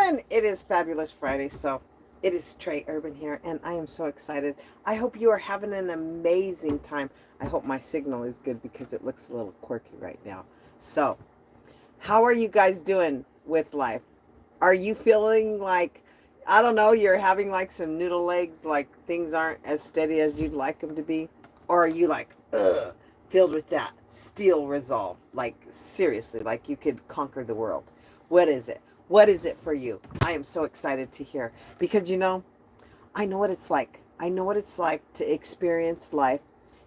And it is Fabulous Friday, so it is Trey Urban here, and I am so excited. I hope you are having an amazing time. I hope my signal is good because it looks a little quirky right now. So, how are you guys doing with life? Are you feeling like, I don't know, you're having like some noodle legs, like things aren't as steady as you'd like them to be? Or are you like, ugh, filled with that steel resolve? Like, seriously, like you could conquer the world? What is it? What is it for you? I am so excited to hear because I know what it's like. I know what it's like to experience life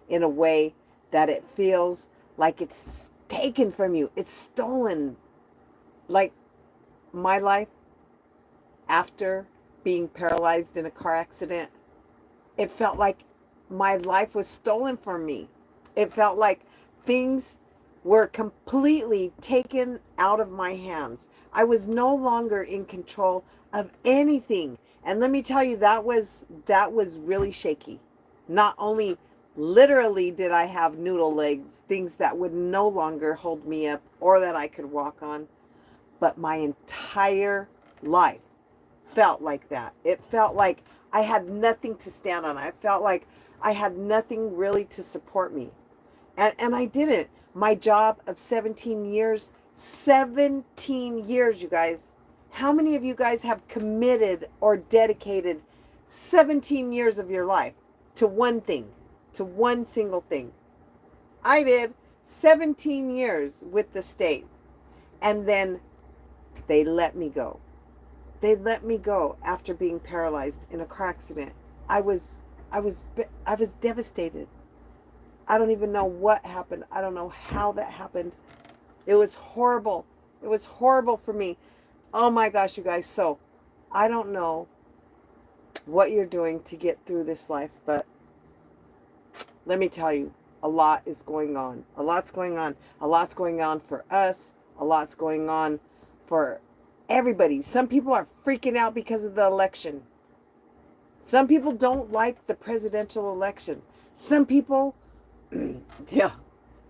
in a way that it feels like it's taken from you. It's stolen. Like my life after being paralyzed in a car accident, it felt like my life was stolen from me. It felt like things were completely taken out of my hands. I was no longer in control of anything. And let me tell you, that was really shaky. Not only literally did I have noodle legs, things that would no longer hold me up or that I could walk on, but my entire life felt like that. It felt like I had nothing to stand on. I felt like I had nothing really to support me. And I didn't. My job of 17 years, 17 years, you guys. How many of you guys have committed or dedicated 17 years of your life to one thing, to one single thing? I did 17 years with the state. And then they let me go. They let me go after being paralyzed in a car accident. I was I was devastated. I don't even know what happened. I don't know how that happened. It was horrible. It was horrible for me. Oh my gosh, you guys. So, I don't know what you're doing to get through this life, but let me tell you, a lot is going on. A lot's going on. A lot's going on for us. A lot's going on for everybody. Some people are freaking out because of the election. Some people don't like the presidential election. Some people, yeah,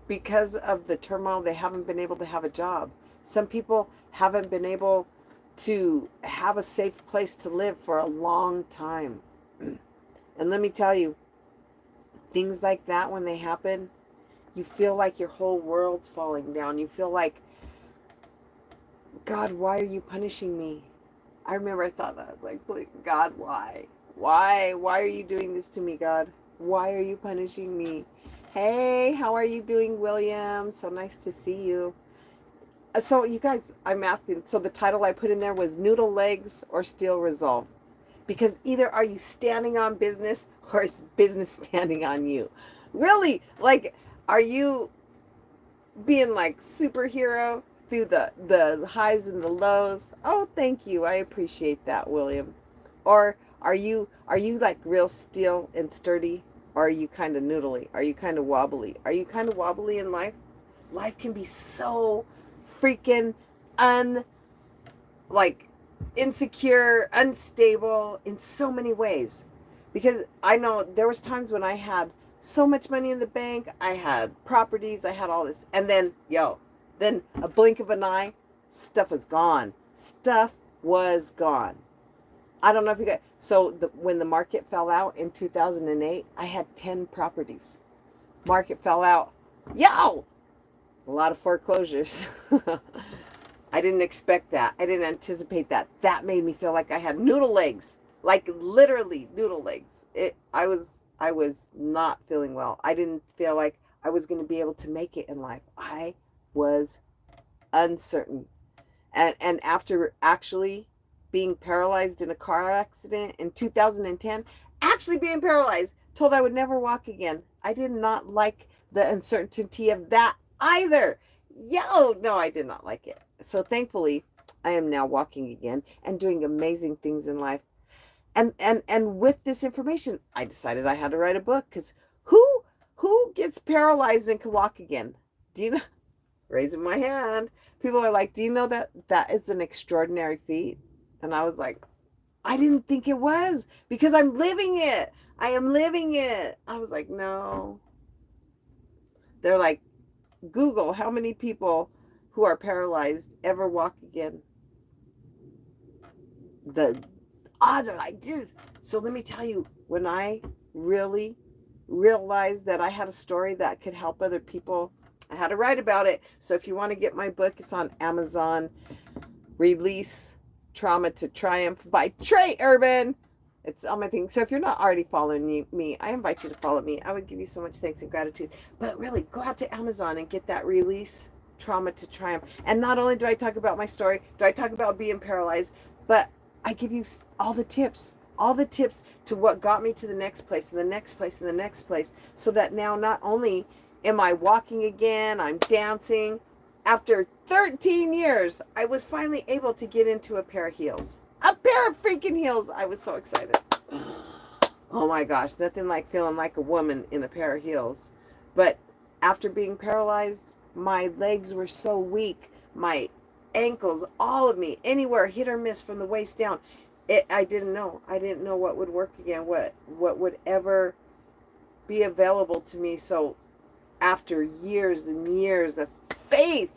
because of the turmoil, they haven't been able to have a job. Some people haven't been able to have a safe place to live for a long time. And let me tell you, things like that, when they happen, you feel like your whole world's falling down. You feel like, God, why are you punishing me? I remember I thought that. I was like, please, God, why? Why? Why are you doing this to me, God? Why are you punishing me? Hey, how are you doing, William? So nice to see you. So you guys, I'm asking, so the title I put in there was Noodle Legs or Steel Resolve. Because either are you standing on business or is business standing on you? Really? Like, are you being like superhero through the highs and the lows? Oh, thank you. I appreciate that, William. Or are you like real steel and sturdy? Or are you kind of noodly? Are you kind of wobbly? Are you kind of wobbly in life? Life can be so freaking like insecure, unstable in so many ways. Because I know there was times when I had so much money in the bank, I had properties, I had all this, and then then a blink of an eye, stuff was gone. Stuff was gone. I don't know if you got when the market fell out in 2008, I had 10 properties. Market fell out. Yo, a lot of foreclosures. I didn't expect that. I didn't anticipate that. That made me feel like I had noodle legs, like literally noodle legs. I was not feeling well. I didn't feel like I was going to be able to make it in life. I was uncertain. And after actually being paralyzed in a car accident in 2010, actually being paralyzed, told I would never walk again. I did not like the uncertainty of that either. No, I did not like it. So thankfully, I am now walking again and doing amazing things in life. And with this information, I decided I had to write a book because who gets paralyzed and can walk again? Do you know? Raising my hand. People are like, "Do you know that that is an extraordinary feat?" And I was like, "I didn't think it was because I'm living it. I am living it." I was like, "No." They're like, Google how many people who are paralyzed ever walk again. the odds are like this. So let me tell you, when I really realized that I had a story that could help other people, I had to write about it. So if you want to get my book, it's on Amazon. Release Trauma to Triumph by Trey Urban. It's on my thing. So if you're not already following me, I invite you to follow me. I would give you so much thanks and gratitude. But really, go out to Amazon and get that Release Trauma to Triumph. And not only do I talk about my story, do I talk about being paralyzed, but I give you all the tips to what got me to the next place and the next place and the next place, so that now not only am I walking again, I'm dancing. After 13 years, I was finally able to get into a pair of heels. A pair of freaking heels. I was so excited. Oh my gosh, nothing like feeling like a woman in a pair of heels. But after being paralyzed, my legs were so weak. My ankles, all of me, anywhere, hit or miss from the waist down. I didn't know. I didn't know what would work again, what would ever be available to me. So after years and years of faith,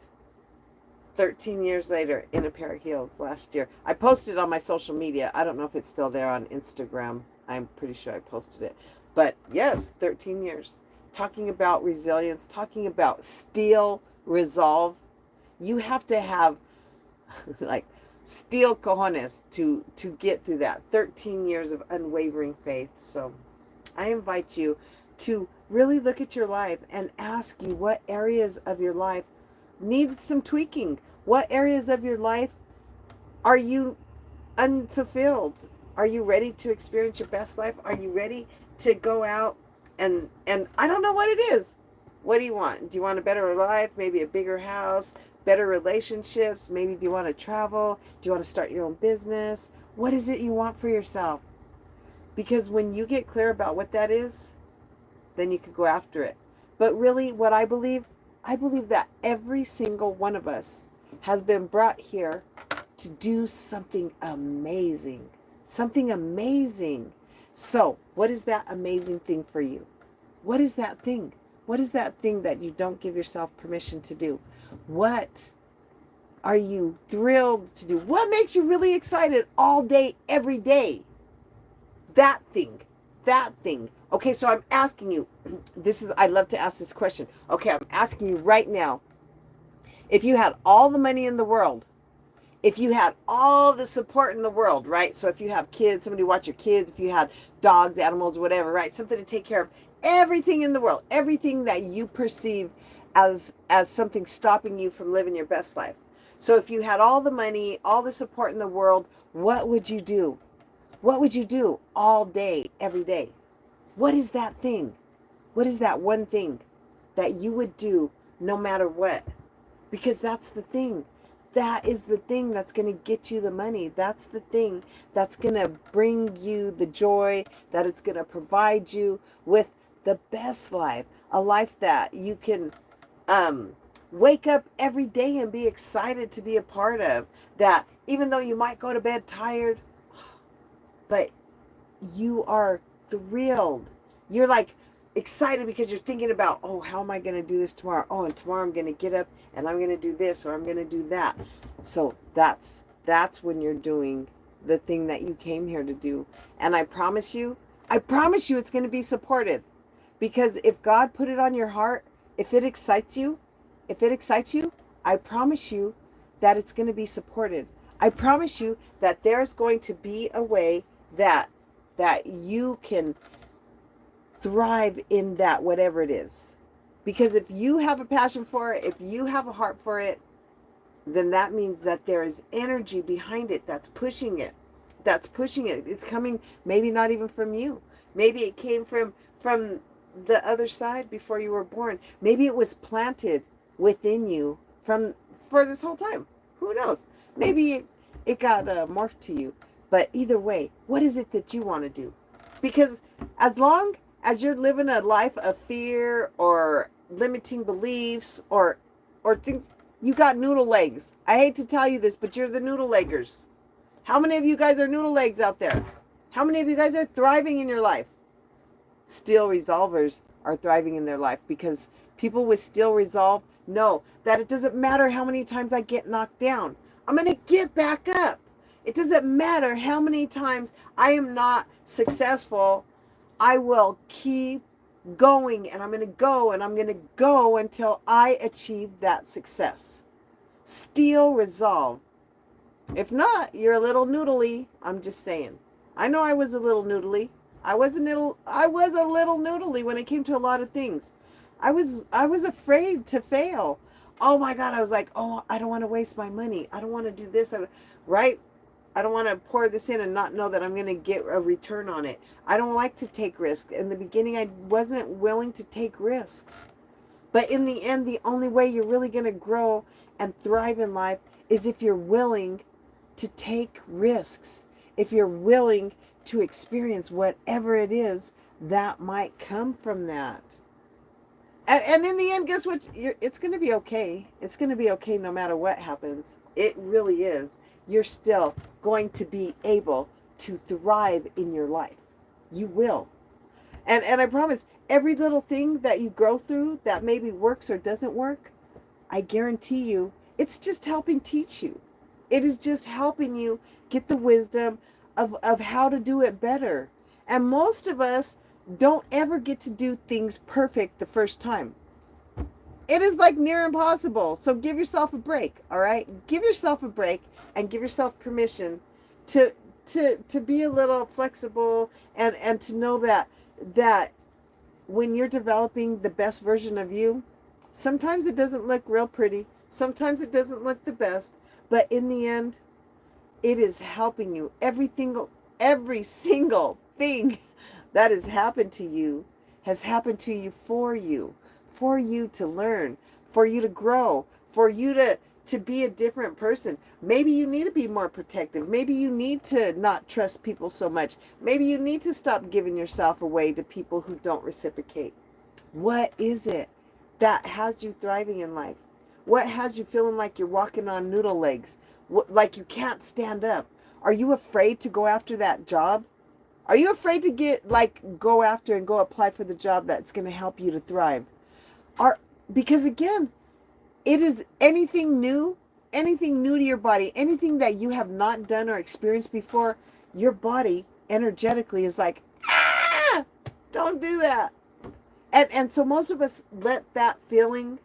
13 years later, in a pair of heels last year. I posted on my social media. I don't know if it's still there on Instagram. I'm pretty sure I posted it. But yes, 13 years. Talking about resilience, talking about steel resolve. You have to have like steel cojones to get through that. 13 years of unwavering faith. So I invite you to really look at your life and ask you what areas of your life need some tweaking. What areas of your life are you unfulfilled? Are you ready to experience your best life? Are you ready to go out and I don't know what it is. What do you want? Do you want a better life? Maybe a bigger house, better relationships? Maybe do you want to travel? Do you want to start your own business? What is it you want for yourself? Because when you get clear about what that is, then you can go after it. But really, what I believe that every single one of us has been brought here to do something amazing. Something amazing. So, what is that amazing thing for you? What is that thing? What is that thing that you don't give yourself permission to do? What are you thrilled to do? What makes you really excited all day, every day? That thing. That thing. Okay, so I'm asking you, I love to ask this question. Okay, I'm asking you right now, if you had all the money in the world, if you had all the support in the world, right? So if you have kids, somebody to watch your kids, if you had dogs, animals, whatever, right? Something to take care of, everything in the world, everything that you perceive as something stopping you from living your best life. So if you had all the money, all the support in the world, what would you do? What would you do all day, every day? What is that thing? What is that one thing that you would do no matter what? Because that's the thing. That is the thing that's going to get you the money. That's the thing that's going to bring you the joy, that it's going to provide you with the best life. A life that you can wake up every day and be excited to be a part of. That even though you might go to bed tired, but you are thrilled. You're like excited because you're thinking about, oh, how am I going to do this tomorrow? Oh, and tomorrow I'm going to get up and I'm going to do this or I'm going to do that. So that's when you're doing the thing that you came here to do. And I promise you it's going to be supported. Because if God put it on your heart, if it excites you, I promise you that it's going to be supported. I promise you that there's going to be a way that you can thrive in that, whatever it is. Because if you have a passion for it, if you have a heart for it, then that means that there is energy behind it that's pushing it. It's coming maybe not even from you. Maybe it came from the other side before you were born. Maybe it was planted within you for this whole time. Who knows? Maybe it got morphed to you. But either way, what is it that you want to do? Because as long as you're living a life of fear or limiting beliefs or things, you got noodle legs. I hate to tell you this, but you're the noodle leggers. How many of you guys are noodle legs out there? How many of you guys are thriving in your life? Steel resolvers are thriving in their life, because people with steel resolve know that it doesn't matter how many times I get knocked down. I'm going to get back up. It doesn't matter how many times I am not successful. I will keep going, and I'm going to go, and I'm going to go until I achieve that success. Steel resolve. If not, you're a little noodly. I'm just saying. I know I was a little noodly. I was a little noodly when it came to a lot of things. I was afraid to fail. Oh my God, I was like, oh, I don't want to waste my money. I don't want to do this. Right? I don't want to pour this in and not know that I'm going to get a return on it. I don't like to take risks. In the beginning, I wasn't willing to take risks. But in the end, the only way you're really going to grow and thrive in life is if you're willing to take risks. If you're willing to experience whatever it is that might come from that. And in the end, guess what? It's going to be okay. It's going to be okay no matter what happens. It really is. You're still going to be able to thrive in your life. You will. And I promise, every little thing that you grow through that maybe works or doesn't work, I guarantee you, it's just helping teach you. It is just helping you get the wisdom of how to do it better. And most of us don't ever get to do things perfect the first time. It is like near impossible. So give yourself a break, all right? Give yourself a break and give yourself permission to be a little flexible and to know that when you're developing the best version of you, sometimes it doesn't look real pretty. Sometimes it doesn't look the best. But in the end, it is helping you. Every single thing that has happened to you has happened to you for you to learn, for you to grow, for you to be a different person. Maybe you need to be more protective. Maybe you need to not trust people so much. Maybe you need to stop giving yourself away to people who don't reciprocate. What is it that has you thriving in life? What has you feeling like you're walking on noodle legs? Like you can't stand up? Are you afraid to go after that job? Are you afraid to go after and go apply for the job that's going to help you to thrive? Because again, it is anything new to your body, anything that you have not done or experienced before, your body energetically is like, don't do that. And so most of us let that feeling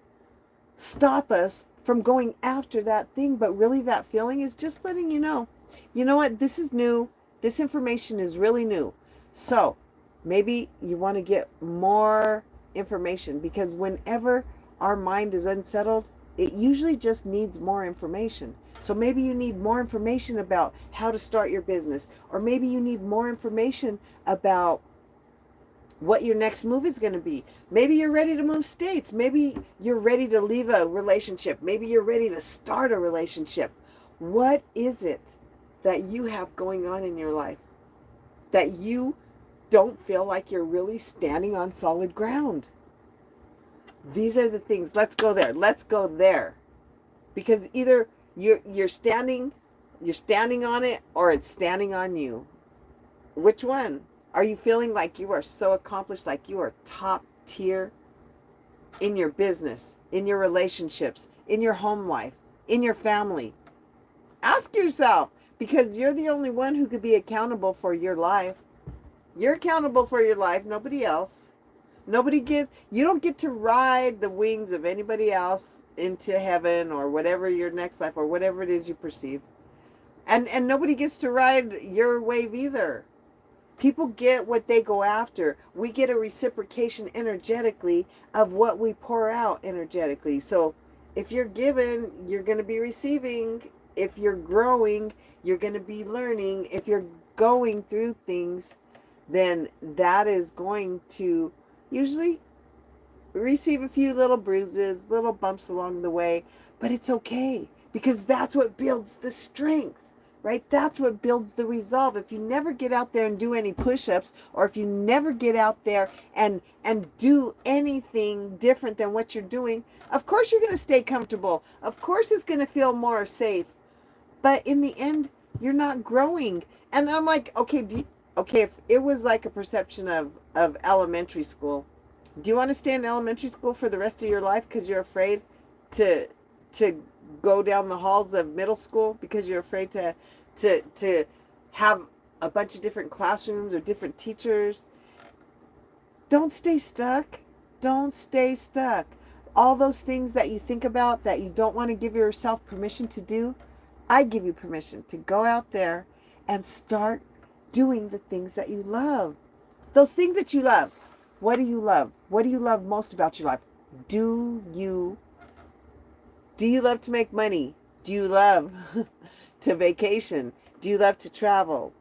stop us from going after that thing. But really that feeling is just letting you know what, this is new. This information is really new. So maybe you want to get more information, because whenever our mind is unsettled, it usually just needs more information. So maybe you need more information about how to start your business, or maybe you need more information about what your next move is going to be. Maybe you're ready to move states. Maybe you're ready to leave a relationship. Maybe you're ready to start a relationship. What is it that you have going on in your life that you don't feel like you're really standing on solid ground? These are the things. Let's go there. Because either you're standing on it, or it's standing on you. Which one? Are you feeling like you are so accomplished, like you are top tier in your business, in your relationships, in your home life, in your family? Ask yourself, because you're the only one who could be accountable for your life. You're accountable for your life, nobody else. You don't get to ride the wings of anybody else into heaven or whatever your next life or whatever it is you perceive. And nobody gets to ride your wave either. People get what they go after. We get a reciprocation energetically of what we pour out energetically. So if you're giving, you're going to be receiving. If you're growing, you're going to be learning. If you're going through things, then that is going to usually receive a few little bruises, little bumps along the way. But it's okay, because that's what builds the strength. Right? That's what builds the resolve. If you never get out there and do any push-ups, or if you never get out there and do anything different than what you're doing, of course you're going to stay comfortable. Of course it's going to feel more safe. But in the end, you're not growing. And I'm like, okay, if it was like a perception of elementary school, do you want to stay in elementary school for the rest of your life because you're afraid to go down the halls of middle school, because you're afraid to to have a bunch of different classrooms or different teachers. Don't stay stuck. Don't stay stuck. All those things that you think about that you don't want to give yourself permission to do, I give you permission to go out there and start doing the things that you love. Those things that you love. What do you love? What do you love most about your life? Do you love to make money? Do you love to vacation? Do you love to travel?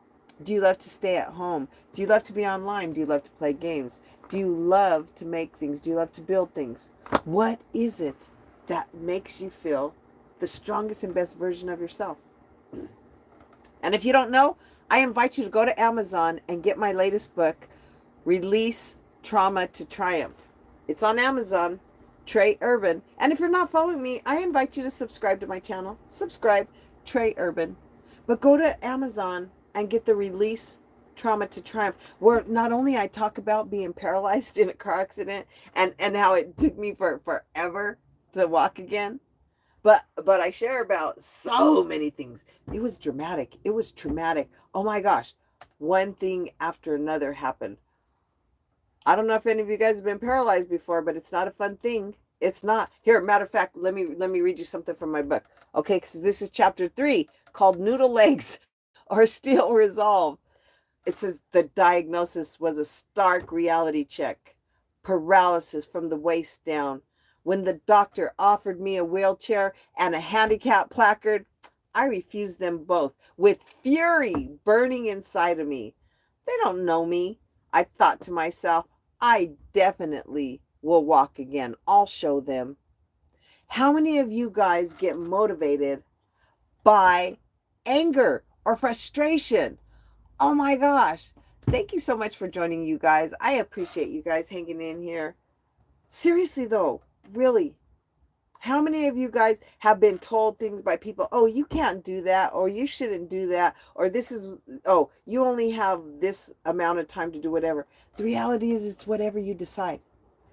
Do you love to stay at home? Do you love to be online? Do you love to play games? Do you love to make things? Do you love to build things? What is it that makes you feel the strongest and best version of yourself? And if you don't know, I invite you to go to Amazon and get my latest book, Release Trauma to Triumph. It's on Amazon, Trey Urban. And if you're not following me, I invite you to subscribe to my channel. Subscribe, Trey Urban. But go to Amazon and get the Release Trauma to Triumph, where not only I talk about being paralyzed in a car accident and how it took me forever to walk again, but I share about so many things. It was dramatic. It was traumatic. Oh my gosh. One thing after another happened. I don't know if any of you guys have been paralyzed before, but it's not a fun thing. It's not. Here, matter of fact, let me read you something from my book. Okay, so this is chapter 3 called Noodle Legs Are Still Resolved. It says the diagnosis was a stark reality check. Paralysis from the waist down. When the doctor offered me a wheelchair and a handicap placard, I refused them both with fury burning inside of me. They don't know me. I thought to myself, I definitely will walk again. I'll show them. How many of you guys get motivated by anger or frustration? Oh my gosh. Thank you so much for joining, you guys. I appreciate you guys hanging in here. Seriously though, really. How many of you guys have been told things by people, oh, you can't do that, or you shouldn't do that, or this is, oh, you only have this amount of time to do whatever. The reality is it's whatever you decide.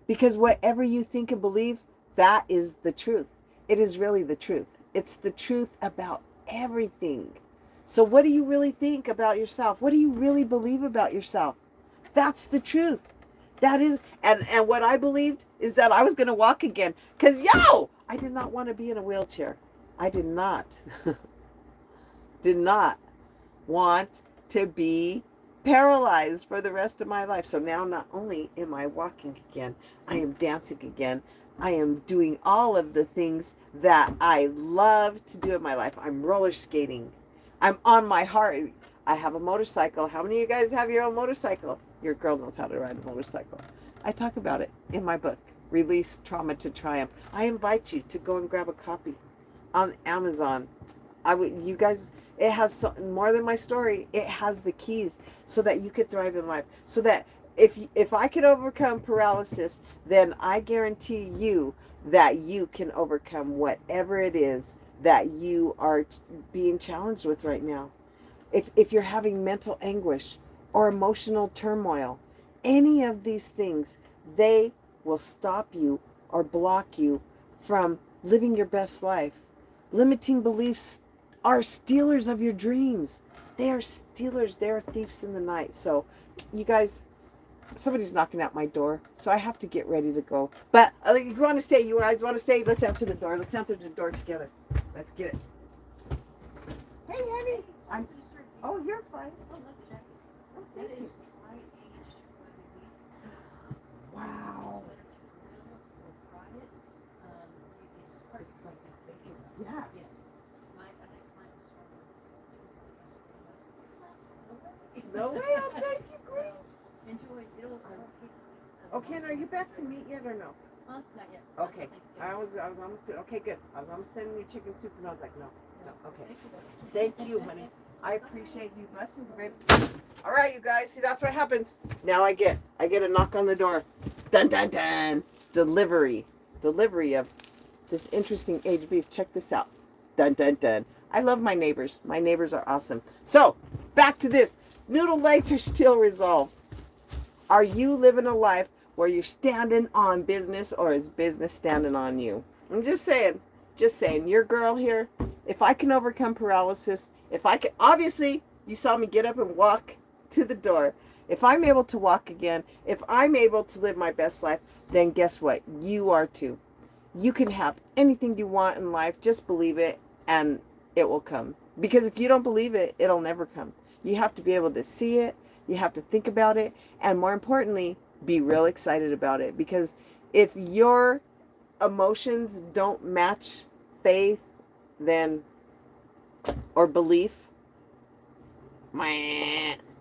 Because whatever you think and believe, that is the truth. It is really the truth. It's the truth about everything. So what do you really think about yourself? What do you really believe about yourself? That's the truth. That is, and what I believed is that I was going to walk again. Because, I did not want to be in a wheelchair. I did not. Did not want to be paralyzed for the rest of my life. So now not only am I walking again, I am dancing again. I am doing all of the things that I love to do in my life. I'm roller skating. I'm on my heart. I have a motorcycle. How many of you guys have your own motorcycle? Your girl knows how to ride a motorcycle. I talk about it in my book, Release Trauma to Triumph. I invite you to go and grab a copy on Amazon. You guys, it has more than my story. It has the keys so that you could thrive in life. So that if I could overcome paralysis, then I guarantee you that you can overcome whatever it is that you are being challenged with right now. If you're having mental anguish or emotional turmoil, any of these things, they will stop you or block you from living your best life. Limiting beliefs are stealers of your dreams. They are stealers. They are thieves in the night. So, you guys, somebody's knocking at my door, so I have to get ready to go. But if you want to stay, you guys want to stay, let's answer the door. Let's answer the door together. Let's get it. Hey, honey. Oh, you're fine. Oh, thank you. Wow. Yeah. No way. Oh, thank you, Green. Enjoy. Okay, now are you back to meet yet or no? Not yet. Okay. I was almost good. Okay, good. I was almost sending you chicken soup and I was like, no. Okay. Thank you, honey. I appreciate you. Blessings, babe. All right, you guys. See, that's what happens. Now I get a knock on the door. Dun, dun, dun. Delivery of this interesting aged beef. Check this out. Dun, dun, dun. I love my neighbors. My neighbors are awesome. So, back to this. Noodle legs are still resolved. Are you living a life where you're standing on business, or is business standing on you? I'm just saying, your girl here, if I can overcome paralysis, If I could, obviously, you saw me get up and walk to the door. If I'm able to walk again, if I'm able to live my best life, then guess what? You are too. You can have anything you want in life. Just believe it and it will come. Because if you don't believe it, it'll never come. You have to be able to see it. You have to think about it. And more importantly, be real excited about it. Because if your emotions don't match faith, then, or belief,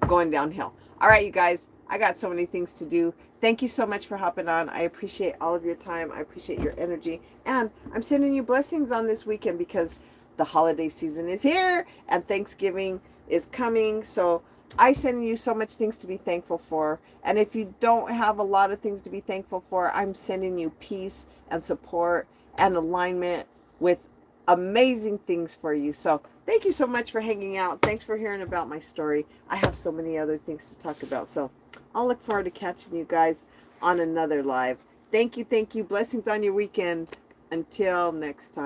going downhill. All right, you guys, I got so many things to do. Thank you so much for hopping on. I appreciate all of your time. I appreciate your energy. And I'm sending you blessings on this weekend because the holiday season is here and Thanksgiving is coming. So I send you so much things to be thankful for. And if you don't have a lot of things to be thankful for, I'm sending you peace and support and alignment with amazing things for you. So thank you so much for hanging out. Thanks for hearing about my story. I have so many other things to talk about. So I'll look forward to catching you guys on another live. Thank you. Thank you. Blessings on your weekend. Until next time.